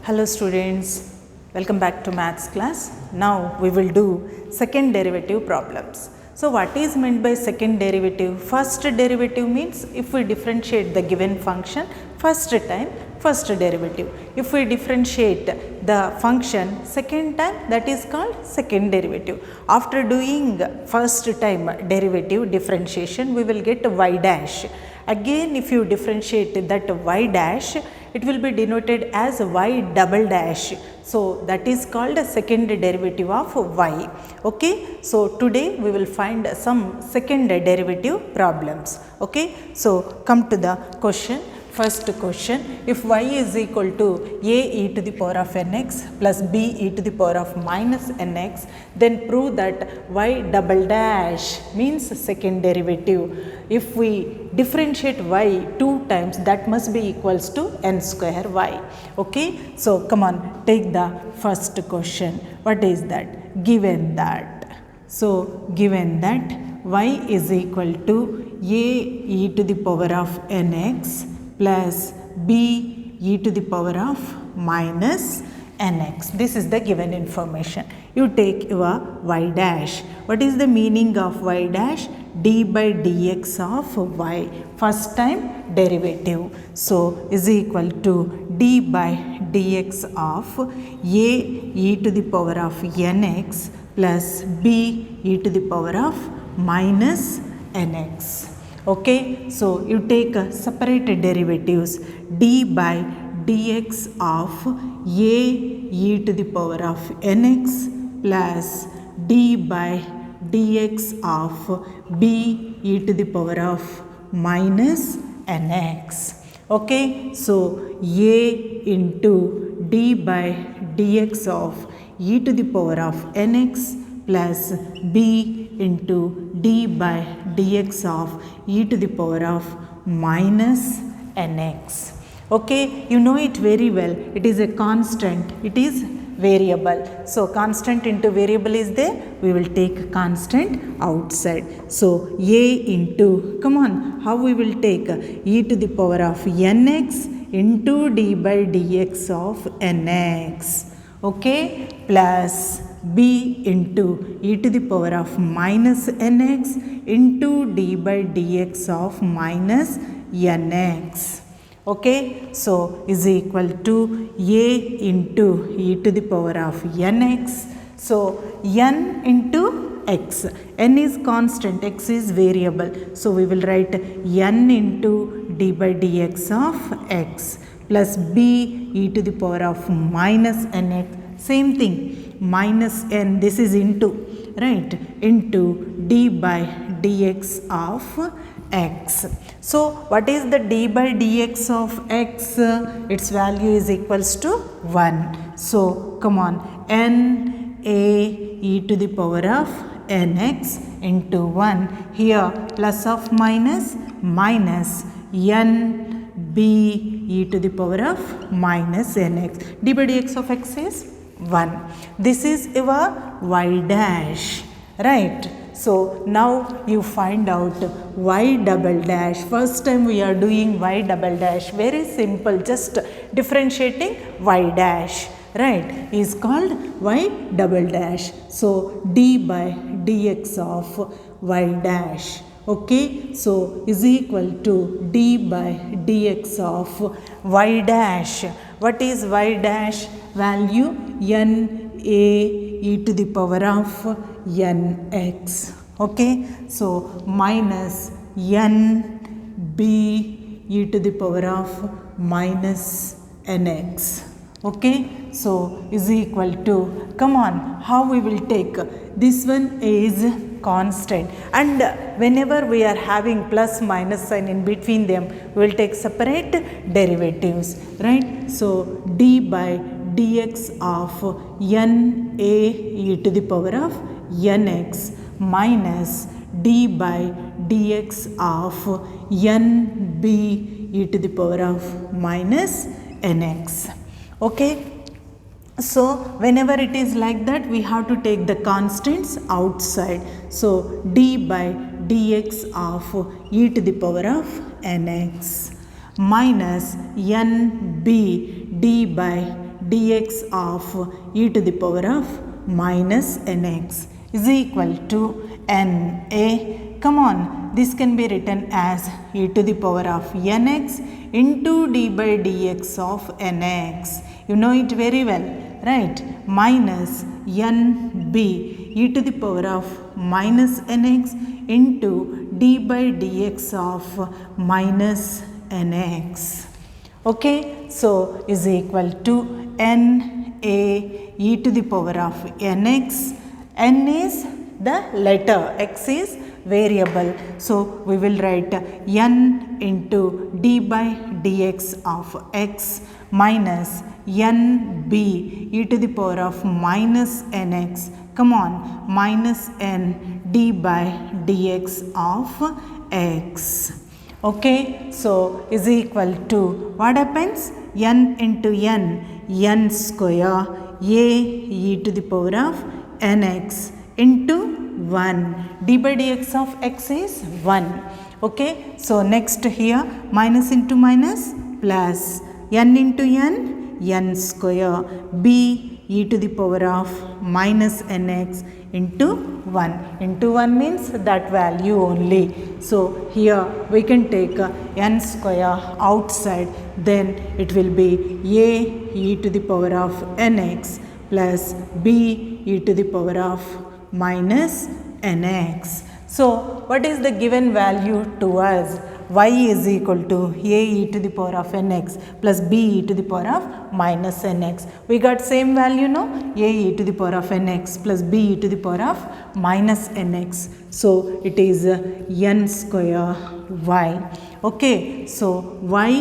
Hello students, welcome back to maths class. Now we will do second derivative problems. So what is meant by second derivative? First derivative means if we differentiate the given function first time, first derivative. If we differentiate the function second time, that is called second derivative. After doing first time derivative differentiation, we will get y dash. Again, if you differentiate that y dash, it will be denoted as y double dash. So that is called a second derivative of y. Okay. So today we will find some second derivative problems. Okay. So come to the question. First question, if y is equal to a e to the power of nx plus b e to the power of minus nx, then prove that y double dash means second derivative. If we differentiate y two times, that must be equals to n square y. Okay. So come on, take the first question. What is that? Given that. So given that y is equal to a e to the power of nx plus b e to the power of minus nx. This is the given information. You take your y dash. What is the meaning of y dash? D by dx of y. First time derivative. So is equal to d by dx of a e to the power of nx plus b e to the power of minus nx. Okay, so you take separate derivatives. D by dx of a e to the power of nx plus d by dx of b e to the power of minus nx. Okay, so a into d by dx of e to the power of nx plus b into d by dx of e to the power of minus nx. Okay, you know it very well. It is a constant. It is variable. So constant into variable is there. We will take constant outside. So a into, come on, how we will take e to the power of nx into d by dx of nx. Okay, plus b into e to the power of minus nx into d by dx of minus nx. Okay, so is equal to a into e to the power of nx. So n into x. N is constant, x is variable. So we will write n into d by dx of x plus b e to the power of minus nx. Same thing, minus n, this is into, right, into d by dx of x. So what is the d by dx of x? Its value is equals to 1. So come on, n a e to the power of nx into 1. Here plus of minus, minus n b e to the power of minus nx. D by dx of x is 1. This is your y dash, right? So now you find out y double dash. First time we are doing y double dash. Very simple, just differentiating y dash, right, is called y double dash. So d by dx of y dash. Okay, so is equal to d by dx of y dash. What is y dash? Value n a e to the power of nx. Okay, so minus n b e to the power of minus nx. Okay, so is equal to, come on, how we will take? This one is constant, and whenever we are having plus minus sign in between them, we will take separate derivatives, right? So d by dx of n a e to the power of nx minus d by dx of n b e to the power of minus nx. Okay. So whenever it is like that, we have to take the constants outside. So d by dx of e to the power of nx minus nb d by dx of e to the power of minus nx is equal to na. Come on, this can be written as e to the power of nx into d by dx of nx. You know it very well, right? Minus nb e to the power of minus nx into d by dx of minus nx. Okay, so is equal to na e to the power of nx. N is the letter, x is variable. So we will write n into d by dx of x minus nb e to the power of minus nx. Come on, minus n d by dx of x. Okay, so is equal to, what happens? N into n square a e to the power of nx into 1. d by dx of x is 1. Okay, so next here minus into minus plus n into n square b e to the power of minus nx into 1. Into 1 means that value only. So here we can take n square outside, then it will be a e to the power of nx plus b e to the power of minus nx. So what is the given value to us? Y is equal to a e to the power of nx plus b e to the power of minus nx. We got same value, no? A e to the power of nx plus b e to the power of minus nx. So it is n square y. Okay, so y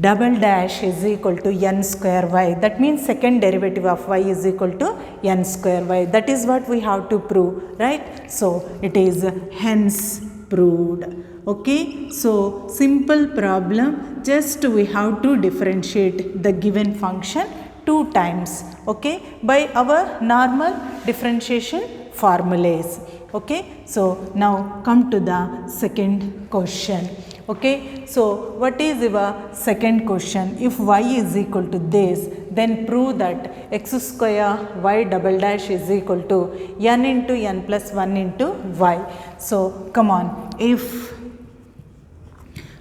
double dash is equal to n square y. That means second derivative of y is equal to n square y. That is what we have to prove, right? So it is hence proved. Okay, so simple problem, just we have to differentiate the given function 2 times, okay, by our normal differentiation formulas. Okay, so now come to the second question. Okay, so what is your second question? If y is equal to this, then prove that x square y double dash is equal to n into n plus 1 into y. So come on, if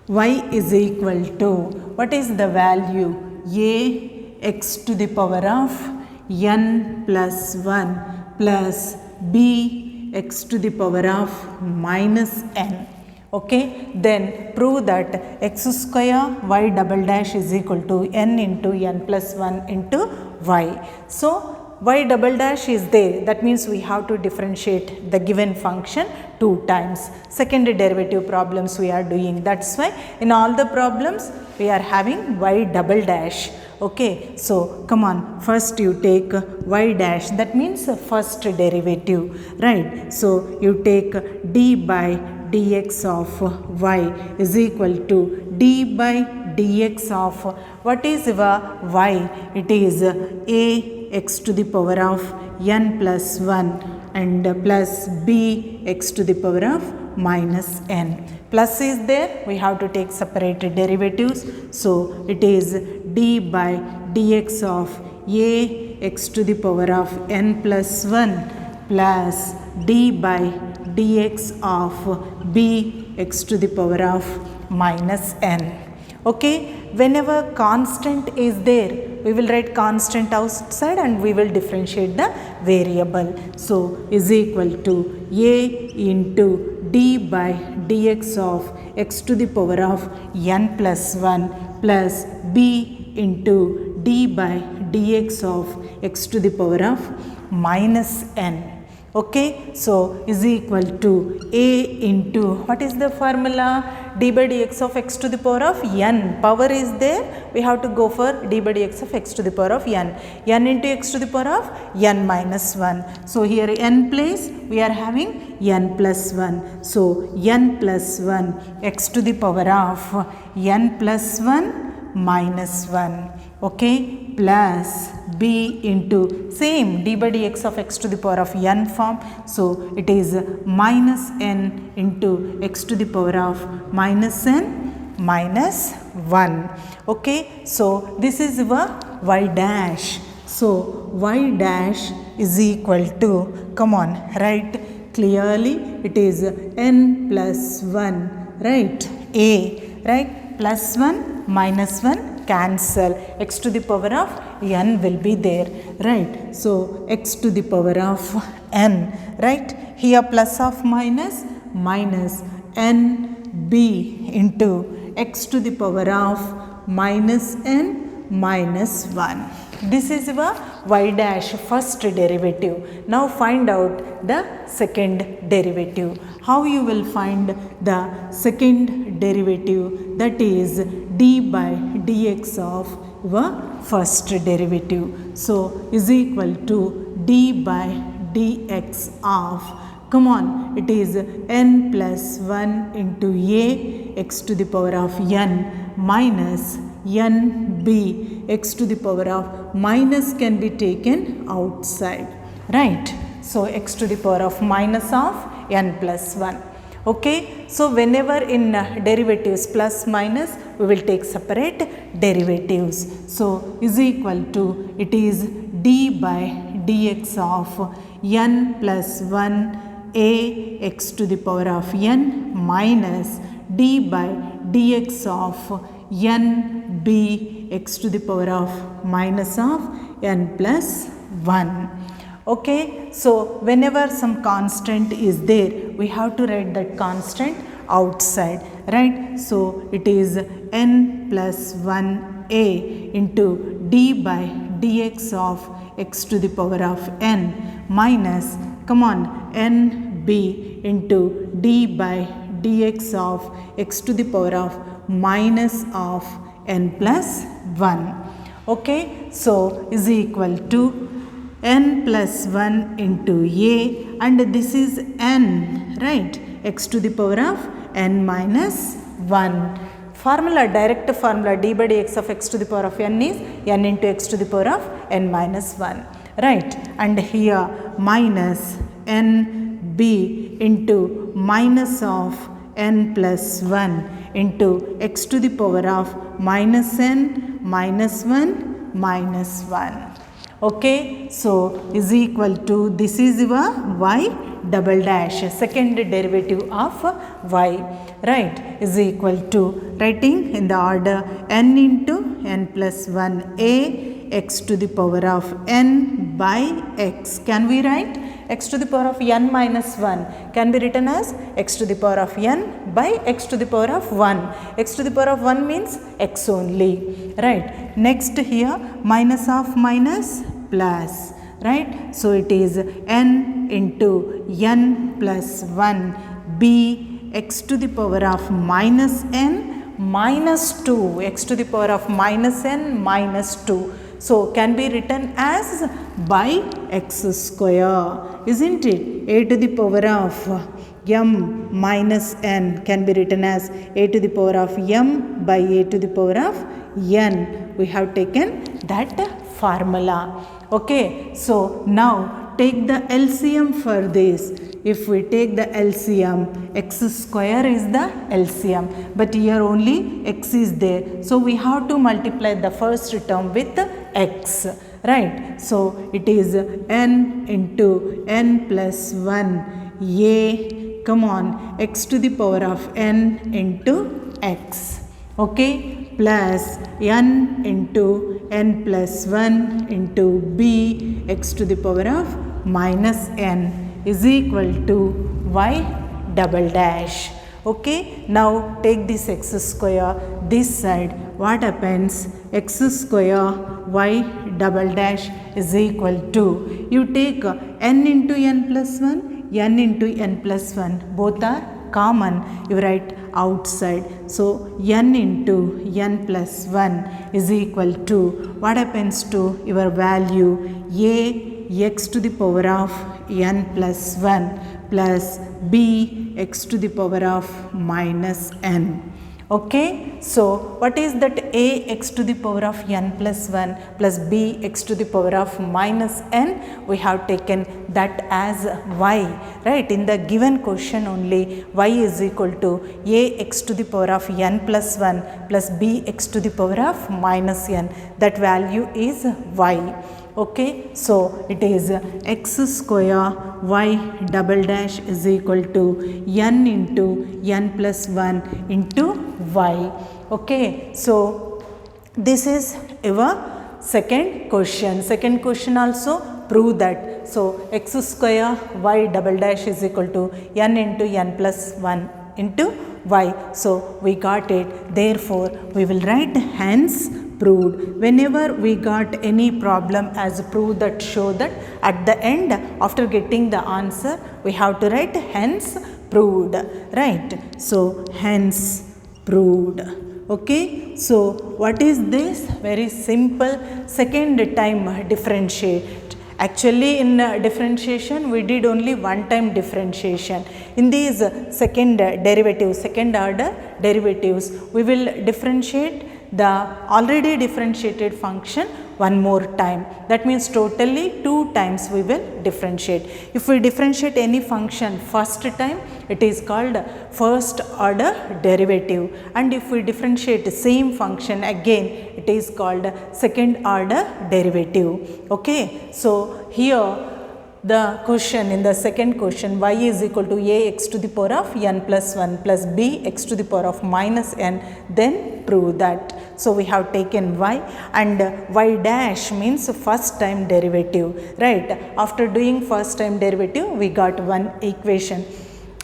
y is equal to, what is the value? A x to the power of n plus 1 plus b x to the power of minus n. Okay, then prove that x square y double dash is equal to n into n plus 1 into y. So y double dash is there, that means we have to differentiate the given function 2 times. Second derivative problems we are doing, that's why in all the problems we are having y double dash. Okay, so come on, first you take y dash, that means first derivative, right? So you take d by dx of y is equal to d by dx of, what is your y? It is a x to the power of n plus 1 and plus b x to the power of minus n. Plus is there, we have to take separate derivatives. So it is d by dx of a x to the power of n plus 1 plus d by dx of b x to the power of minus n. Okay, whenever constant is there, we will write constant outside and we will differentiate the variable. So is equal to a into d by dx of x to the power of n plus 1 plus b into d by dx of x to the power of minus n. Okay, so is equal to a into, what is the formula? D by dx of x to the power of n. Power is there, we have to go for d by dx of x to the power of n. N into x to the power of n minus 1. So here n place we are having n plus 1. So n plus 1 x to the power of n plus 1 minus 1. Okay, plus b into same d by dx of x to the power of n form. So it is minus n into x to the power of minus n minus 1. Okay, so this is our y dash. So y dash is equal to, come on, write clearly, it is n plus 1, right, a, right, plus 1 minus 1 cancel, x to the power of n will be there, right. So x to the power of n, right, here plus of minus, minus n b into x to the power of minus n minus 1. This is your y dash first derivative. Now find out the second derivative. How you will find the second derivative? That is d by dx of your first derivative. So is equal to d by dx of, come on, it is n plus 1 into a x to the power of n minus n b x to the power of minus can be taken outside, right. So x to the power of minus of n plus 1. Okay. So whenever in derivatives plus minus, we will take separate derivatives. So is equal to, it is d by dx of n plus 1 a x to the power of n minus d by dx of n b x to the power of minus of n plus 1. Okay. So whenever some constant is there, we have to write that constant outside, right. So it is n plus 1 a into d by dx of x to the power of n minus, come on, n b into d by dx of x to the power of minus of n plus 1. Okay. So is equal to n plus 1 into a, and this is n, right, x to the power of n minus 1. Formula, direct formula, d by dx of x to the power of n is n into x to the power of n minus 1, right. And here minus n b into minus of n plus 1 into x to the power of minus n minus 1 minus 1. Okay. So is equal to, this is your y double dash, second derivative of y, right, is equal to, writing in the order n into n plus 1 a x to the power of n by x. Can we write x to the power of n minus 1 can be written as x to the power of n by x to the power of 1. X to the power of 1 means x only, right. Next here minus of minus plus, right. So it is n into n plus 1 b x to the power of minus n minus 2, x to the power of minus n minus 2. So can be written as by x square, isn't it? A to the power of m minus n can be written as a to the power of m by a to the power of n. We have taken that formula. Okay. So now take the LCM for this. If we take the LCM, x square is the LCM, but here only x is there. So we have to multiply the first term with x, right. So it is n into n plus 1 a, come on, x to the power of n into x, okay, plus n into n plus 1 into b x to the power of minus n is equal to y double dash. Okay. Now take this x square this side. What happens? X square y double dash is equal to, you take n into n plus 1, n into n plus 1, both are common, you write outside. So n into n plus 1 is equal to, what happens to your value, a x to the power of n plus 1 plus b x to the power of minus n. Okay, so what is that a x to the power of n plus 1 plus b x to the power of minus n? We have taken that as y, right? In the given question only, y is equal to a x to the power of n plus 1 plus b x to the power of minus n. That value is y. Okay, so it is x square y double dash is equal to n into n plus 1 into y. Okay, so this is our second question. Second question also prove that. So x square y double dash is equal to n into n plus 1 into y. So we got it. Therefore we will write hence proved. Whenever we got any problem as proved, that show that at the end after getting the answer we have to write hence proved, right? So hence proved. Okay, so what is this? Very simple second time differentiate. Actually in differentiation we did only one time differentiation. In these second derivatives, second order derivatives, we will differentiate the already differentiated function one more time. That means totally 2 times we will differentiate. If we differentiate any function first time, it is called first order derivative, and if we differentiate the same function again, it is called second order derivative. Okay, so here the question, in the second question, y is equal to a x to the power of n plus 1 plus b x to the power of minus n, then prove that. So we have taken y, and y dash means first time derivative, right? After doing first time derivative we got one equation.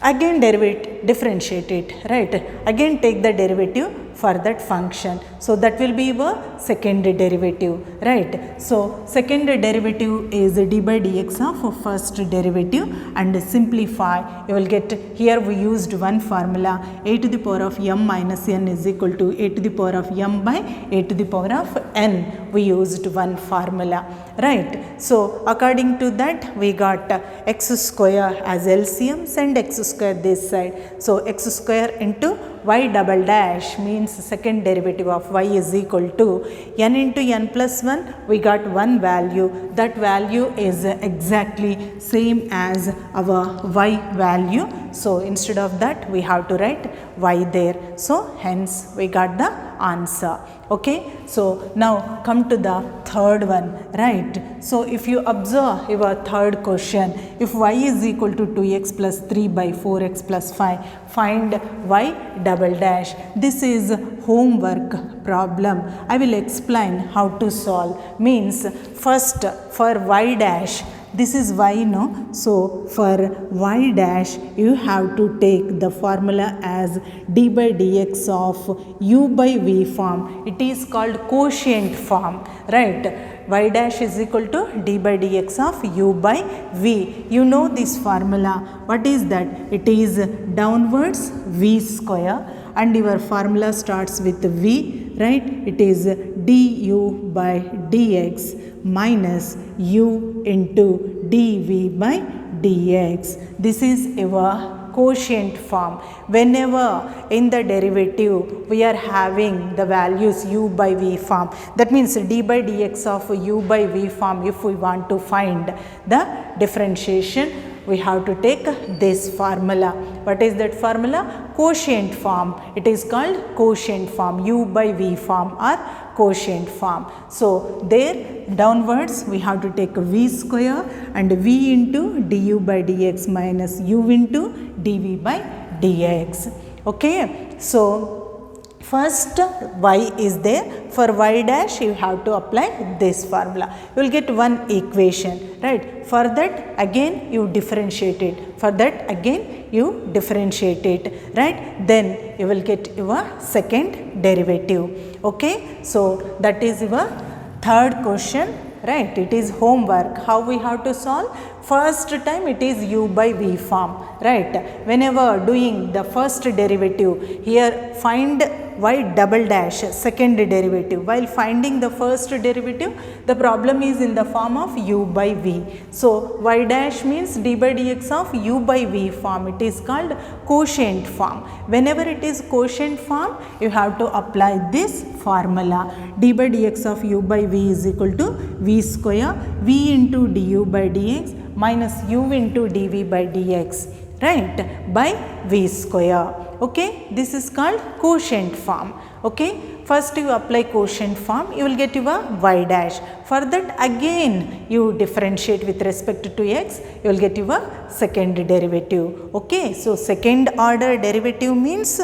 Again differentiate it, right? Again take the derivative for that function. So that will be our second derivative, right? So second derivative is d by dx of first derivative, and simplify. You will get, here we used one formula, a to the power of m minus n is equal to a to the power of m by a to the power of n. We used one formula, right? So according to that we got x square as LCM, send x square this side. So x square into y double dash means second derivative of y is equal to n into n plus 1. We got one value. That value is exactly same as our y value. So instead of that we have to write y there. So hence we got the answer. Okay, so now come to the third one, right? So if you observe your third question, if y is equal to 2x plus 3 by 4x plus 5, find y double dash. This is homework problem. I will explain how to solve. Means first for y dash, this is y, no? So for y dash you have to take the formula as d by dx of u by v form. It is called quotient form, right? Y dash is equal to d by dx of u by v. You know this formula. What is that? It is downwards v square, and your formula starts with v, right? It is du by dx minus u into dv by dx. This is our quotient form. Whenever in the derivative we are having the values u by v form, that means d by dx of u by v form, if we want to find the differentiation, we have to take this formula. What is that formula? Quotient form. It is called quotient form, u by v form or quotient form. So there downwards we have to take v square and v into du by dx minus u into dv by dx. Okay, so first y is there. For y dash you have to apply this formula. You will get one equation, right? For that again you differentiate it. For that again you differentiate it, right? Then you will get your second derivative. Okay, so that is your third question, right? It is homework. How we have to solve? First time it is u by v form, right? Whenever doing the first derivative, here find y double dash second derivative. While finding the first derivative, the problem is in the form of u by v. So y dash means d by dx of u by v form. It is called quotient form. Whenever it is quotient form, you have to apply this formula. D by dx of u by v is equal to v square v into du by dx minus u into dv by dx, right, by v square. Okay, this is called quotient form. Okay, first you apply quotient form, you will get your y dash. For that again you differentiate with respect to x, you will get your second derivative. Okay, so second order derivative means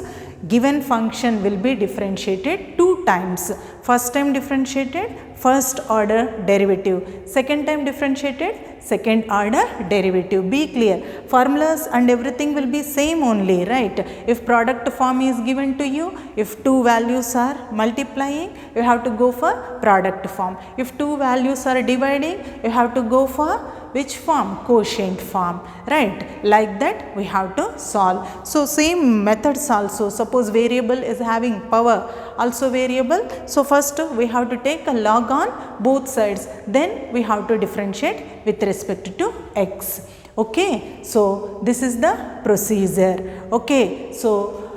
given function will be differentiated two times. First time differentiated, first order derivative. Second time differentiated, second order derivative. Be clear, formulas and everything will be same only, right? If product form is given to you, if two values are multiplying, you have to go for product form. If two values are dividing, you have to go for which form? Quotient form, right? Like that we have to solve. So same methods also. Suppose variable is having power, also variable. So first we have to take a log on both sides, then we have to differentiate with respect to x. Okay, so this is the procedure. Okay, so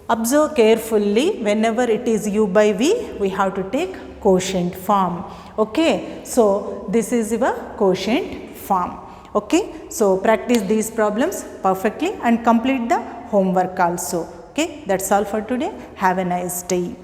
observe carefully, whenever it is u by v, we have to take quotient form. Okay, so this is your quotient form. Okay, so practice these problems perfectly and complete the homework also. Okay, that's all for today. Have a nice day.